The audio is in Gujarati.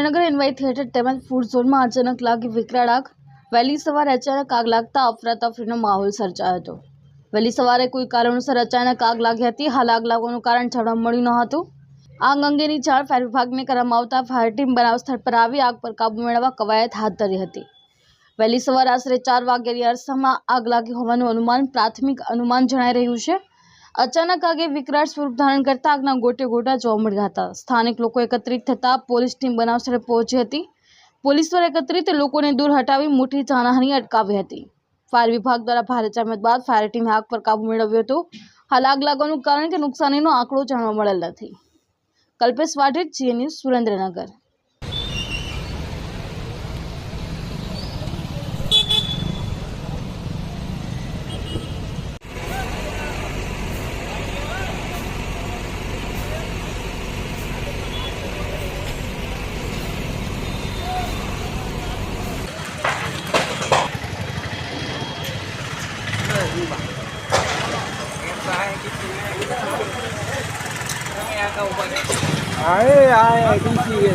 સુરેન્દ્રનગર એનવાય થિયેટર તેમજ ફૂડ ઝોનમાં અચાનક લાગી વિકરાળ આગ। વહેલી સવારે અચાનક આગ લાગતા અફરાતફરીનો માહોલ સર્જાયો હતો। વહેલી સવારે કોઈ કારણોસર અચાનક આગ લાગી હતી। હાલ આગ લાગવાનું કારણ જાણવા મળ્યું ન હતું। આગ અંગેની જાણ ફાયર વિભાગને કરવામાં આવતા ફાયર ટીમ બનાવ સ્થળ પર આવી આગ પર કાબુ મેળવવા કવાયત હાથ ધરી હતી। વહેલી સવારે આશરે 4 વાગ્યાની અરસામાં આગ લાગી હોવાનું પ્રાથમિક અનુમાન જણાઈ રહ્યું છે। અચાનક આગે વિકરાળ સ્વરૂપ ધારણ કરતા આગના ગોટે ગોટા જોવા મળ્યા હતા। સ્થાનિક લોકો એકત્રિત થતા પોલીસ ટીમ બનાવ સ્થળે પહોંચી હતી। પોલીસ દ્વારા એકત્રિત લોકોને દૂર હટાવી મોટી જાનહાનિ અટકાવી હતી। ફાયર વિભાગ દ્વારા ભારે જહેમત બાદ ફાયર ટીમે આગ પર કાબુ મેળવ્યો હતો। હાલ આગ લાગવાનું કારણ કે નુકસાનીનો આંકડો જાણવા મળેલ નથી। Kalpesh Vadher, GA news, Surendranagar. आए आए किसी ये